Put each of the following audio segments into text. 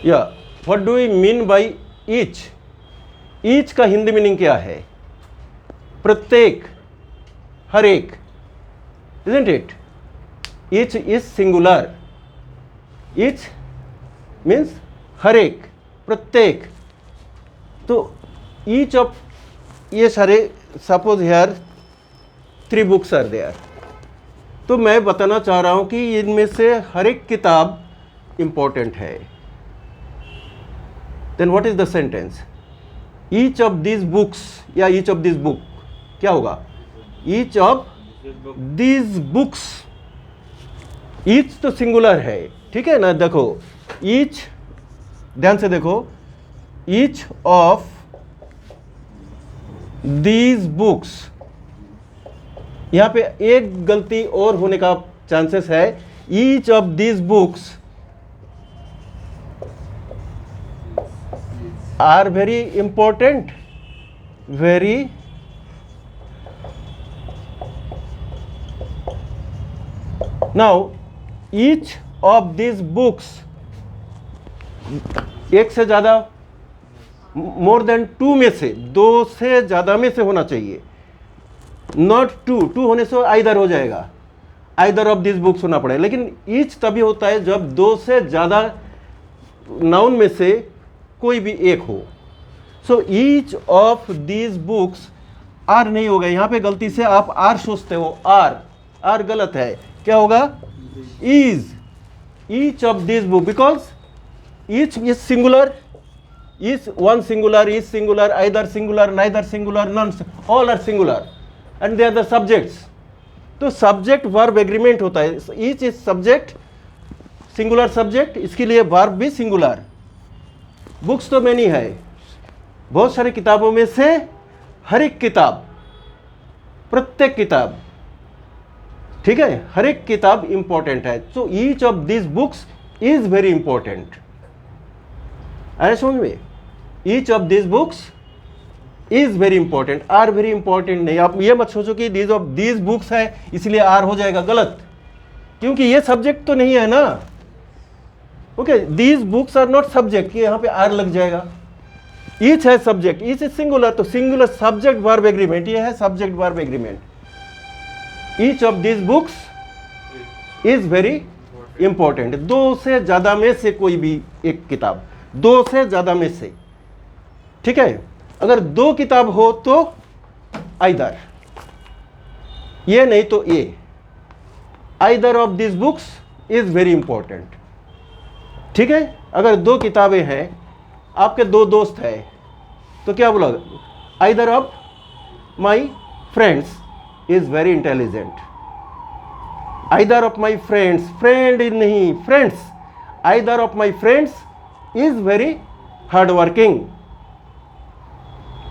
या what do we mean by each? Each का Hindi meaning क्या है? प्रत्येक, हर एक, isn't it? Each is singular, each means हर एक, प्रत्येक। तो ईच ऑफ, ये सारे, suppose here 3 books are there, तो मैं बताना चाह रहा हूं कि इनमें से हर एक किताब इंपॉर्टेंट है। Then what is the sentence? Each of this books या ईच ऑफ दिस बुक, क्या होगा? Each of this books. Each तो सिंगुलर है, ठीक है ना? देखो ईच, ध्यान से देखो, ईच ऑफ दीज बुक्स, यहां पे एक गलती और होने का चांसेस है। Each of these books are very important, very now each of these books, एक से ज्यादा, मोर देन 2 में से, 2 से ज्यादा में से होना चाहिए, नॉट 2 होने से आइदर हो जाएगा, आइदर ऑफ दिस बुक्स होना पड़ेगा। लेकिन ईच तभी होता है जब 2 से ज्यादा नाउन में से कोई भी एक हो। So each of this books, are नहीं होगा यहां पे, गलती से आप आर सोचते हो, आर गलत है, क्या होगा? Is. Each of this book, because each is singular, is one singular, is singular, either singular, neither singular, none, all are singular and they are the subjects. तो सब्जेक्ट वर्ब एग्रीमेंट होता है, each is subject, singular subject, इसके लिए verb भी singular. Books तो many है, बहुत सारी किताबों में से हर एक किताब, प्रत्येक किताब, ठीक है, हर एक किताब इंपॉर्टेंट है। So each of this books is very important. आया समझ में? Each of this books is very important, are very important नहीं। आप ये मत सोचो कि दीज ऑफ दीज बुक्स है इसलिए आर हो जाएगा, गलत, क्योंकि ये सब्जेक्ट तो नहीं है ना। Okay, these books are not subject, कि यहां पे आर लग जाएगा। ईच है सब्जेक्ट, ईच इज सिंगुलर, तो सिंगुलर सब्जेक्ट वर्ब एग्रीमेंट, ये है subject verb agreement. Each of this books is very important. 2 से ज्यादा में से कोई भी एक किताब, 2 से ज्यादा में से, ठीक है। अगर 2 किताब हो तो आइदर, ये नहीं तो ये, either of this books is very important, ठीक है। अगर 2 किताबें हैं, आपके 2 दोस्त हैं, तो क्या बोला? Either of my friends is very intelligent, either of my friends, friend नहीं, friends, either of my friends is very hard working,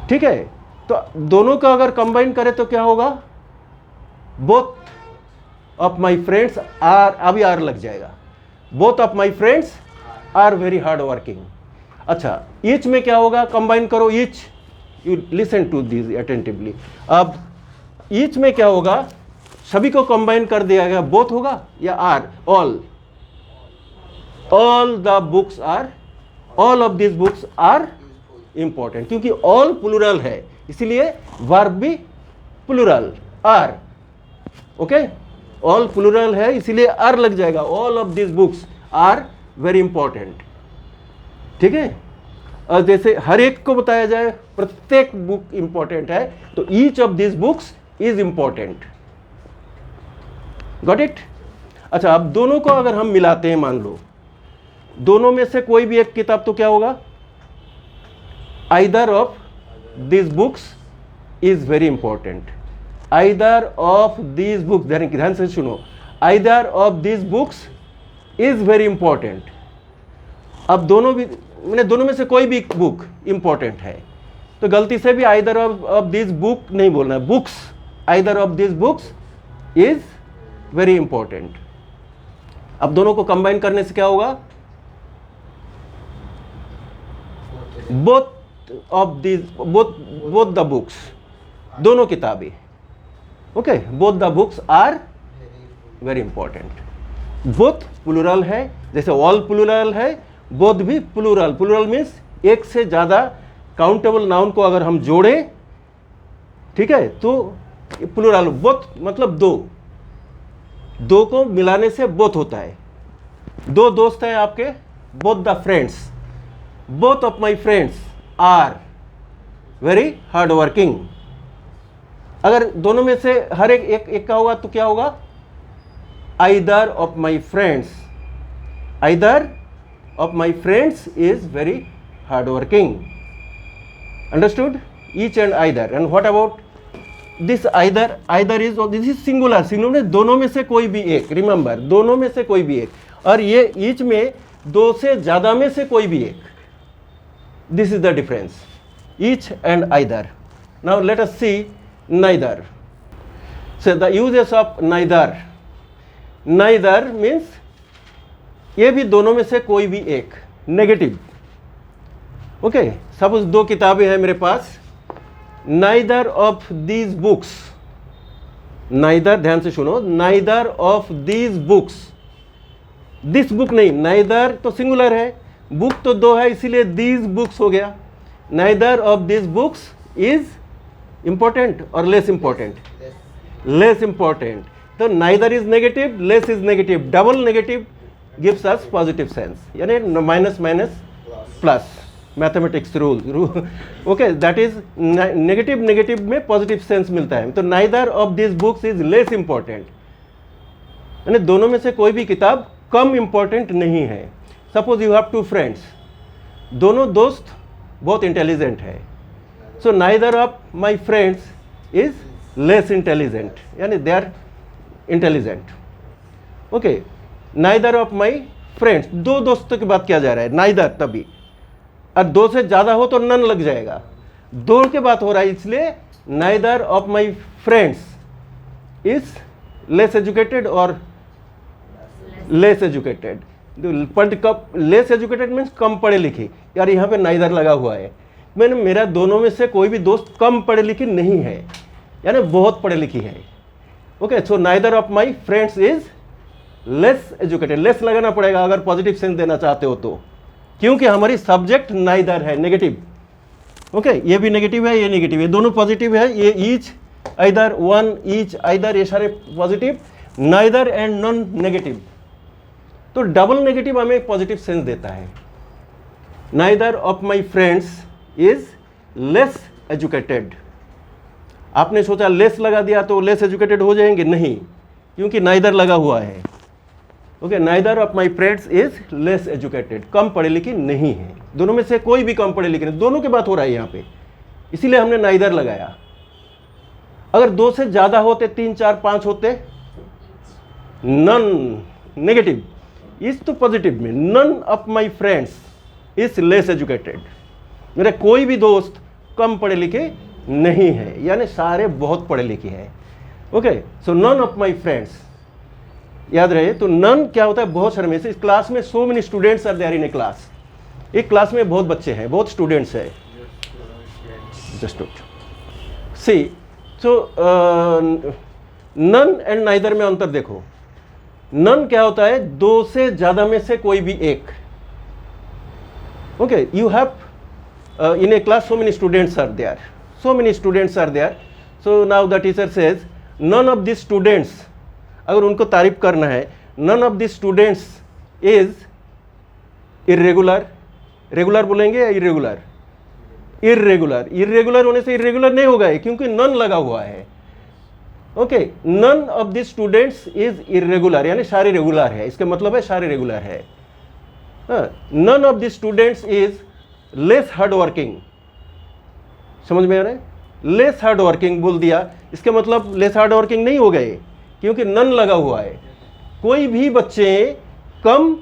ठीक है। तो दोनों का अगर कंबाइन करें तो क्या होगा? Both of my friends are, अभी आर लग जाएगा, both of my friends are very hard working. अच्छा, ईच में क्या होगा? कंबाइन करो each, you listen to this attentively. अब ईच में क्या होगा? सभी को कंबाइन कर दिया गया, बोथ होगा या are? All, all the books are, all of this books are important, क्योंकि ऑल प्लूरल है इसलिए वर्ब भी plural, are. Okay, all plural है इसलिए आर लग जाएगा, all of this books are very important, ठीक है। और जैसे हर एक को बताया जाए प्रत्येक बुक इंपॉर्टेंट है, तो each of this books is important. Got it? अच्छा, अब दोनों को अगर हम मिलाते हैं, मान लो दोनों में से कोई भी एक किताब, तो क्या होगा? Either of this books is very important, either of this books, ध्यान से सुनो, either of this books is very important. अब दोनों भी, मैंने दोनों में से कोई भी बुक इंपॉर्टेंट है, तो गलती से भी आइदर ऑफ दिस बुक नहीं बोलना है, books, either of this books is very important. अब दोनों को कंबाइन करने से क्या होगा? Both of this, both the books, दोनों किताबें, okay, both the books are very important. Both plural है, जैसे ऑल प्लूरल है, बोथ भी प्लूरल। प्लूरल मीन्स एक से ज़्यादा काउंटेबल नाउन को अगर हम जोड़ें, ठीक है, तो प्लूरल। बोथ मतलब दो, दो को मिलाने से बोथ होता है। दो दोस्त हैं आपके, both the friends, both of my friends are very hard working. अगर दोनों में से हर एक का होगा तो क्या होगा? Either of my friends, either of my friends is very hard working. Understood? Each and either. And what about this either? Either is, this is singular. Singular दोनों में से कोई भी एक, रिमेंबर, दोनों में से कोई भी एक। और ये ईच में दो से ज्यादा में से कोई भी एक। This is the difference, each and either. Now let us see neither. So the uses of neither. Neither means ये भी दोनों में से कोई भी एक, नेगेटिव। ओके, सपोज दो किताबें हैं मेरे पास, neither of these books, neither, ध्यान से सुनो, neither of these books, this book नहीं, neither तो सिंगुलर है, बुक तो दो है, इसीलिए these books हो गया। neither of these books is important और लेस इंपॉर्टेंट? Less important. तो neither is negative, less is negative, double negative gives us positive sense, यानी minus minus plus, mathematics rule. Okay, that is negative, negative में positive sense मिलता है। तो neither of this books is less important, यानी दोनों में से कोई भी किताब कम इंपॉर्टेंट नहीं है। Suppose you have two friends, दोनों दोस्त बहुत इंटेलिजेंट है। So neither of my friends is less intelligent, यानी they are intelligent. Okay, neither of my friends, दो दोस्तों की बात किया जा रहा है, neither तभी, और दो से ज़्यादा हो तो none लग जाएगा। दो की बात हो रहा है, इसलिए neither of my friends is less educated or less educated. Less educated means कम पढ़े लिखे, यार यहाँ पे neither लगा हुआ है, मैंने मेरा दोनों में से कोई भी दोस्त कम पढ़े लिखी नहीं है, यानी बहुत पढ़े लिखी है। Okay, so neither of my friends is less educated. Less लगाना पड़ेगा अगर पॉजिटिव सेंस देना चाहते हो तो, क्योंकि हमारी सब्जेक्ट नाइदर है, नेगेटिव। ओके, ये भी नेगेटिव है, ये नेगेटिव है, दोनों पॉजिटिव है। ये each, either, one, each, either, ये सारे positive, neither and non negative. तो डबल नेगेटिव हमें पॉजिटिव सेंस देता है। Neither of my friends is less educated. आपने सोचा लेस लगा दिया तो लेस एजुकेटेड हो जाएंगे, नहीं, क्योंकि नाइदर लगा हुआ है। Okay, neither of my friends is less educated, कम पढ़े लिखे नहीं है। दोनों में से कोई भी कम पढ़े लिखे नहीं, दोनों की बात हो रहा है यहाँ पे, इसीलिए हमने नाइदर लगाया। अगर दो से ज्यादा होते, 3, 4, 5 होते, नन नेगेटिव, इस तो पॉजिटिव में, none of my friends is less educated, मेरे कोई भी दोस्त कम पढ़े लिखे नहीं है, यानी सारे बहुत पढ़े लिखे हैं। Okay, so none of my friends, याद रहे। तो नन क्या होता है? बहुत सारे में से। इस क्लास में so many students are there in a class, एक क्लास में बहुत बच्चे हैं, बहुत स्टूडेंट्स हैं। Just see, so none and neither में अंतर देखो। नन क्या होता है? दो से ज्यादा में से कोई भी एक। Okay, you have in a class so many students are there, so many students are there, so now the teacher says none of these students, अगर उनको तारीफ करना है, none of these students is irregular, regular बोलेंगे या irregular? Irregular. Irregular होने से irregular नहीं होगा क्योंकि नन लगा हुआ है। Okay, none of this students is irregular, यानी सारे रेगुलर है, इसका मतलब है सारे रेगुलर है। None of this students is less hard working, समझ में आ रहा है? लेस हार्ड वर्किंग बोल दिया, इसके मतलब लेस हार्ड वर्किंग नहीं हो गए क्योंकि नन लगा हुआ है। कोई भी बच्चे कम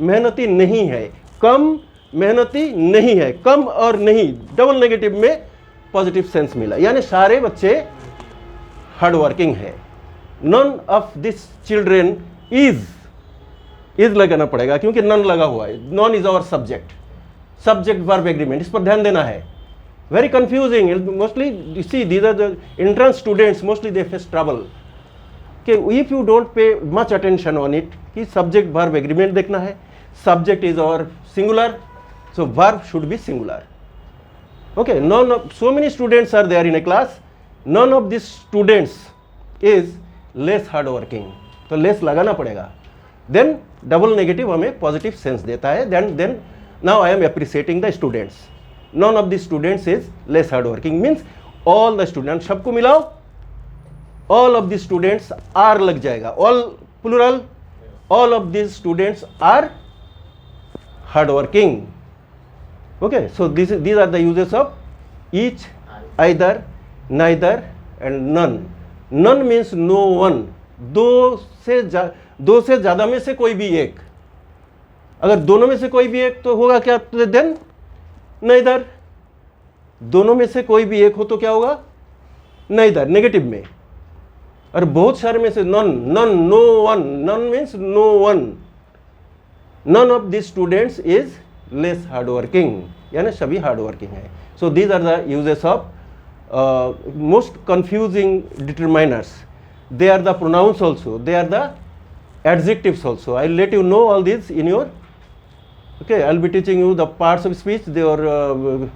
मेहनती नहीं है, कम मेहनती नहीं है, कम और नहीं, डबल नेगेटिव में पॉजिटिव सेंस मिला, यानी सारे बच्चे हार्ड वर्किंग है। None of this children is लगाना पड़ेगा क्योंकि नन लगा हुआ है। None is our subject, subject verb agreement, इस पर ध्यान देना है। Very confusing, mostly see these are the entrance students, mostly they face trouble कि if you don't pay much attention on it कि सब्जेक्ट वर्ब एग्रीमेंट देखना है, subject is our singular, so verb should be singular. Okay, so many students are there in a class, none of these students is less hard working, तो less लगाना पड़ेगा. Then double negative हमें positive sense देता है. Then now I am appreciating the students. None of the students is less hard working means all the students, सबको मिलाओ, all of the students are लग जाएगा, all plural, all of these students are hard working. Okay, so these are the uses of each, either, neither and none. None means no one. दो से ज़्यादा में से कोई भी एक. अगर दोनों में से कोई भी एक तो होगा क्या? Then neither. दोनों में से कोई भी एक हो तो क्या होगा? neither, नेगेटिव में. और बहुत सारे में से none, no one. None means no one. None of these students is less hardworking. यानी सभी hardworking है. So these are the uses of most confusing determiners. They are the pronouns also. They are the adjectives also. I'll let you know all these in your. Okay, I'll be teaching you the parts of speech. They are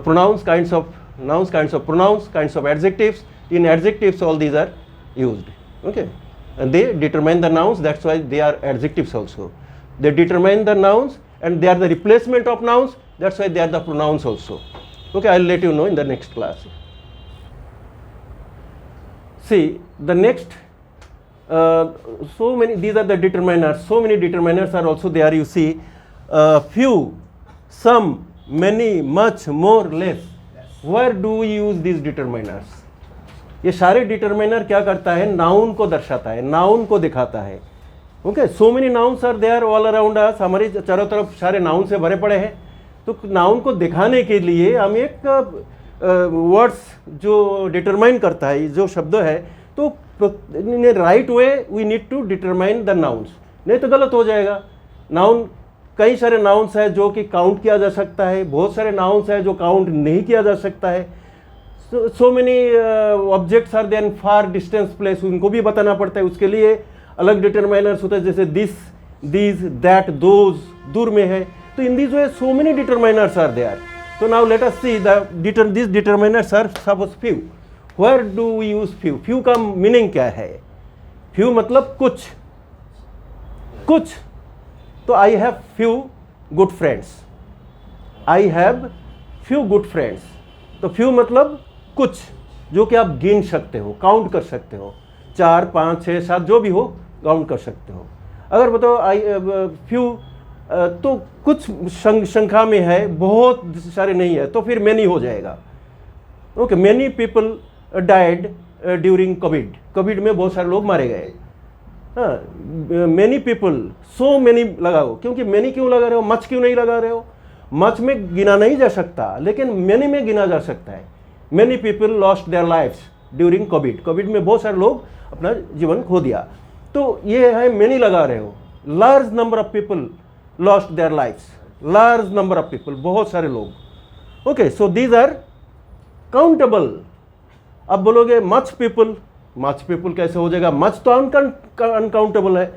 pronouns, kinds of nouns, kinds of pronouns, kinds of adjectives. In adjectives, all these are used. Okay, and they determine the nouns. That's why they are adjectives also. They determine the nouns, and they are the replacement of nouns. That's why they are the pronouns also. Okay, I'll let you know in the next class. See, the next, so many, these are the determiners. So many determiners are also there. You see, few, some, many, much, more, less. Where do we use these determiners? ये सारे determiner क्या करता है? Noun को दर्शाता है, noun को दिखाता है. Okay, so many nouns are there all around us. हमारे चारों तरफ सारे नाउन से भरे पड़े हैं. तो नाउन को दिखाने के लिए हम एक वर्ड्स जो डिटरमाइन करता है, जो शब्द है, तो in right way we need to determine the nouns. नहीं तो गलत हो जाएगा. नाउन, कई सारे नाउन्स है जो कि काउंट किया जा सकता है, बहुत सारे नाउन्स है जो काउंट नहीं किया जा सकता है. So many objects are there in far distance place, उनको भी बताना पड़ता है. उसके लिए अलग डिटरमाइनर्स होते हैं, जैसे दिस, दीज, दैट, दोज, दूर में है. तो in this way so many determiners are there. तो now let us see this determiners are suppose few. Where do we use few? Few का मीनिंग क्या है? फ्यू मतलब कुछ, कुछ. तो I have few good friends. I have few good friends. तो few मतलब कुछ, जो कि आप गिन सकते हो, काउंट कर सकते हो. 4, 5, 6, 7 जो भी हो काउंट कर सकते हो. अगर बताओ आई फ्यू तो कुछ संख्या में है, बहुत सारे नहीं है, तो फिर मैनी हो जाएगा. Okay, many people died during Covid. Covid में बहुत सारे लोग मारे गए. हाँ, मैनी पीपल, सो मैनी लगाओ. क्योंकि मैनी क्यों लगा रहे हो? मच क्यों नहीं लगा रहे हो? मच में गिना नहीं जा सकता, लेकिन मैनी में गिना जा सकता है. Many people lost their lives during Covid. Covid में बहुत सारे लोग अपना जीवन खो दिया. तो ये है मैनी लगा रहे हो. Large number of people lost their lives. Large number of people, बहुत सारे लोग. Okay, so these are countable. अब बोलोगे मच पीपल, मच पीपल कैसे हो जाएगा? मच तो अनकाउंटेबल है,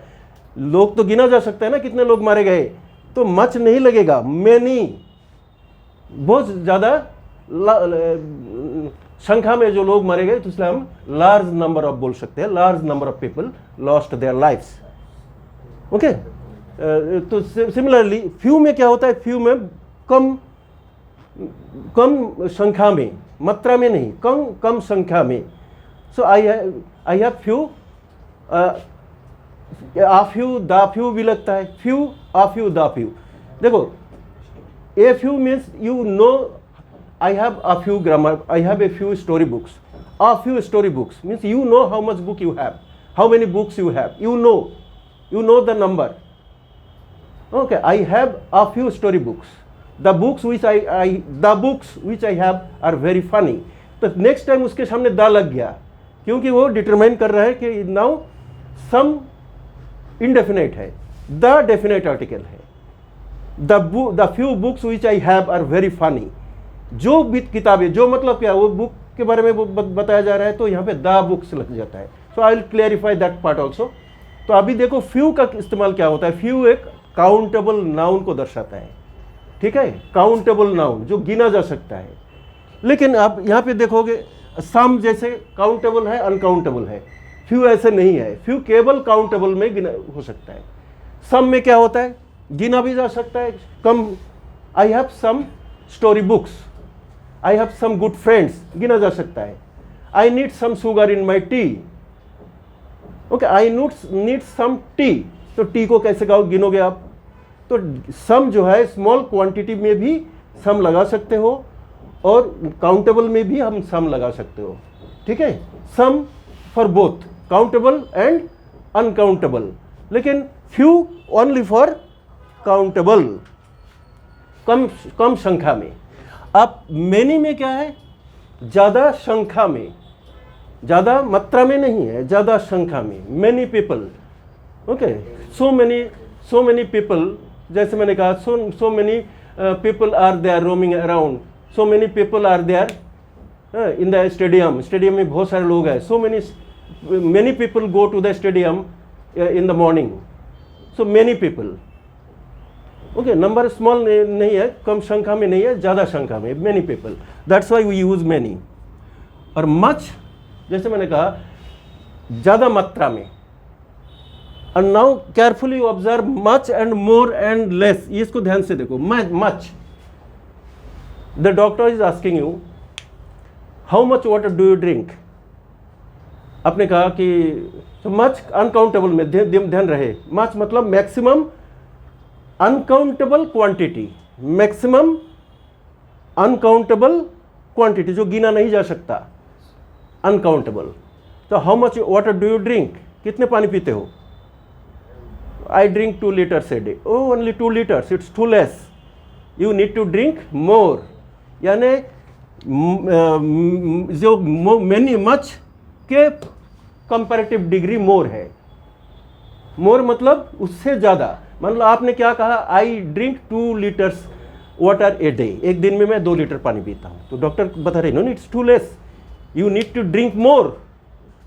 लोग तो गिना जा सकता है ना कितने लोग मारे गए. तो मच नहीं लगेगा. मैनी, बहुत ज़्यादा संख्या में जो लोग मारे गए, तो इसलिए हम लार्ज नंबर ऑफ बोल सकते हैं. Large number of people lost their lives. Okay, तो सिमिलरली फ्यू में क्या होता है? फ्यू में कम, कम संख्या में, मात्रा में नहीं, कम कम संख्या में. So I have few, a few, the few भी लगता है. Few, a few, the few. देखो, a few means you know. I have a few grammar, I have a few story books. A few story books means you know how much book you have, how many books you have. You know the number. Okay, I have a few story books. The books which I have are very funny. तो next time उसके सामने the लग गया, क्योंकि वो determine कर रहा है कि now some indefinite है, the definite article है. The few books which I have are very funny. जो भी किताबें, जो मतलब क्या, वो बुक के बारे में बताया जा रहा है, तो यहाँ पे द बुक्स लग जाता है. So I will clarify that part also. तो अभी देखो फ्यू का इस्तेमाल क्या होता है. फ्यू एक काउंटेबल नाउन को दर्शाता है, ठीक है, काउंटेबल नाउन जो गिना जा सकता है। लेकिन आप यहाँ पे देखोगे सम जैसे काउंटेबल है, अनकाउंटेबल है, फ्यू ऐसे नहीं है, फ्यू केवल काउंटेबल में गिना हो सकता है। सम में क्या होता है, गिना भी जा सकता है, कम, I have some story books, I have some good friends, गिना जा सकता है। I need some sugar in my tea, okay, I need some tea, तो टी को कैसे गिनोगे आप? तो सम जो है स्मॉल क्वांटिटी में भी सम लगा सकते हो और काउंटेबल में भी हम सम लगा सकते हो, ठीक है। Some for both countable and uncountable, लेकिन फ्यू ओनली फॉर काउंटेबल, कम संख्या में। अब मेनी में क्या है, ज़्यादा संख्या में, ज़्यादा मात्रा में नहीं है, ज़्यादा संख्या में। Many people, okay, so many people, जैसे मैंने कहा so many people are there roaming around, so many people are there in the stadium, stadium में बहुत सारे लोग हैं। So many people go to the stadium in the morning, so many people, okay, number small नहीं है, कम संख्या में नहीं है, ज़्यादा संख्या में, many people, that's why we use many. और मच, जैसे मैंने कहा ज़्यादा मात्रा में। And now carefully observe much and more and less, इसको ध्यान से देखो। much, the doctor is asking you how much water do you drink, आपने कहा कि तो much uncountable में ध्यान रहे, much मतलब maximum uncountable quantity, maximum uncountable quantity जो गिना नहीं जा सकता, uncountable। तो how much water do you drink, कितने पानी पीते हो? I drink 2 liters a day. Oh, only 2 liters. It's too less. You need to drink more. यानी जो many much के comparative degree more है। more मतलब उससे ज़्यादा। मान लो आपने क्या कहा, I drink 2 liters water a day. एक दिन में मैं 2 लीटर पानी पीता हूँ। तो डॉक्टर बता रहे no, it's too less. You need to drink more.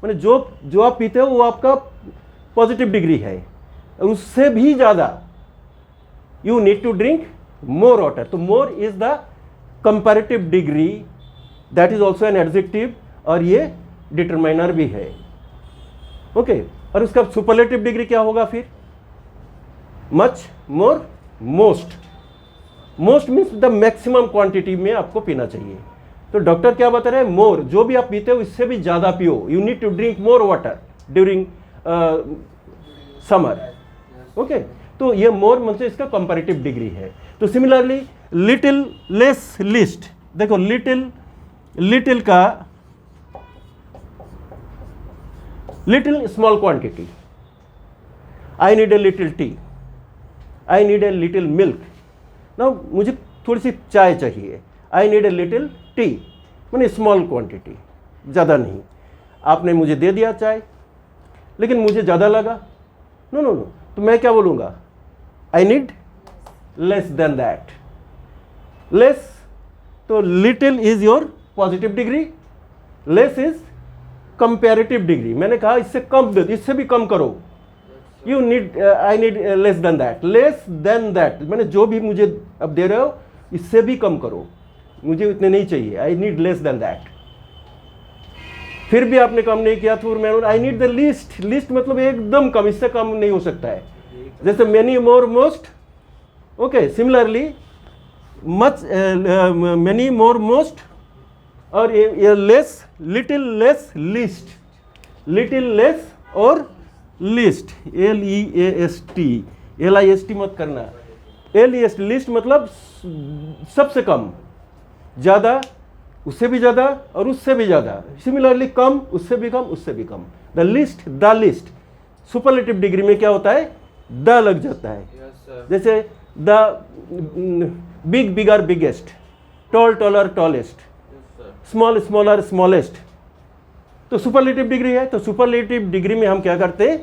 माने जो आप पीते हो वो आपका पॉजिटिव डिग्री है, उससे भी ज़्यादा you need to drink more water. तो more is the comparative degree, that is also an adjective, और ये डिटरमाइनर भी है, ओके। और उसका सुपरलेटिव डिग्री क्या होगा फिर? Much, more, most. Most means the maximum quantity में आपको पीना चाहिए। तो डॉक्टर क्या बता रहे हैं, मोर, जो भी आप पीते हो इससे भी ज़्यादा पियो, you need to drink more water during summer, okay. तो ये मोर मतलब इसका कंपैरेटिव डिग्री है। तो सिमिलरली लिटिल, लेस, लिस्ट, देखो लिटिल का little small quantity, I need a little tea, I need a little milk, ना मुझे थोड़ी सी चाय चाहिए, I need a little tea, मैंने स्मॉल क्वांटिटी, ज़्यादा नहीं। आपने मुझे दे दिया चाय, लेकिन मुझे ज़्यादा लगा, नो, तो मैं क्या बोलूँगा, I need less than that. Less, तो little is your positive degree, less is comparative degree. मैंने कहा इससे कम, इससे भी कम करो, you need, I need less than that, less than that मैंने जो भी मुझे अब दे रहे हो इससे भी कम करो, मुझे इतने नहीं चाहिए, I need less than that. फिर भी आपने कम नहीं किया तो मैं I need the least, least मतलब एकदम कम, इससे कम नहीं हो सकता है। जैसे many, more, most, okay. Similarly much, many, more, most, और ये less, little, less, least, little, less और लीस्ट, LEAST, LIST मत करना, LEST, लीस्ट मतलब सबसे कम, ज़्यादा, उससे भी ज़्यादा और उससे भी ज़्यादा। सिमिलरली कम, उससे भी कम, उससे भी कम। The least, the least. Superlative degree में क्या होता है, द लग जाता है। जैसे the big, bigger, biggest, tall, taller, tallest, small, smaller, smallest. तो सुपरलेटिव डिग्री है, तो सुपरलेटिव डिग्री में हम क्या करते हैं,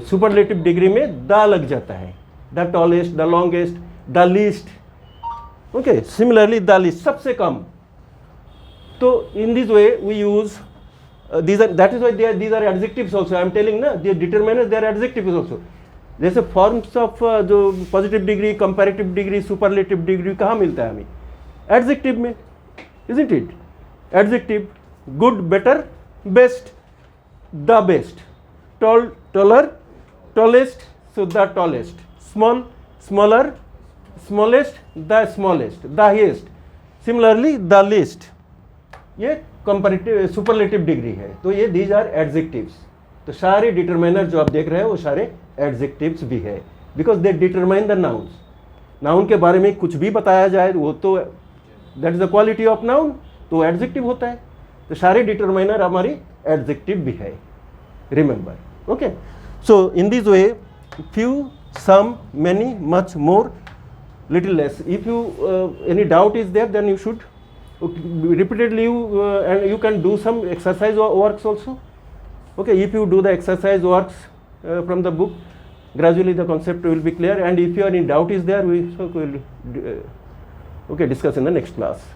सुपरलेटिव डिग्री में द लग जाता है, the tallest, the longest, the least, okay. Similarly the least, सबसे कम। तो in this way we use these are, that is why these are adjectives also, I am telling na, the determiners they are adjectives also. जैसे forms of जो positive degree, comparative degree, superlative degree कहाँ मिलता है हमें? Adjective में, isn't it? Adjective, good, better, best, the best, tall, taller, tallest, so the tallest, small, smaller, smallest, the smallest, the highest, similarly the least. ये comparative superlative degree है। तो ये these are adjectives. तो सारे determiner जो आप देख रहे हैं वो सारे एडजेक्टिव्स भी है, because they determine the nouns. Noun के बारे में कुछ भी बताया जाए वो तो that is the quality of noun, तो एडजेक्टिव होता है। तो सारे डिटरमाइनर हमारी एडजेक्टिव भी है, remember. Okay, so in this way few, some, many, much, more, little less. If you any doubt is there, then you should repeatedly and you can do some exercise works also. Okay, if you do the exercise works from the book, gradually the concept will be clear. And if you are in doubt is there, we will okay discuss in the next class.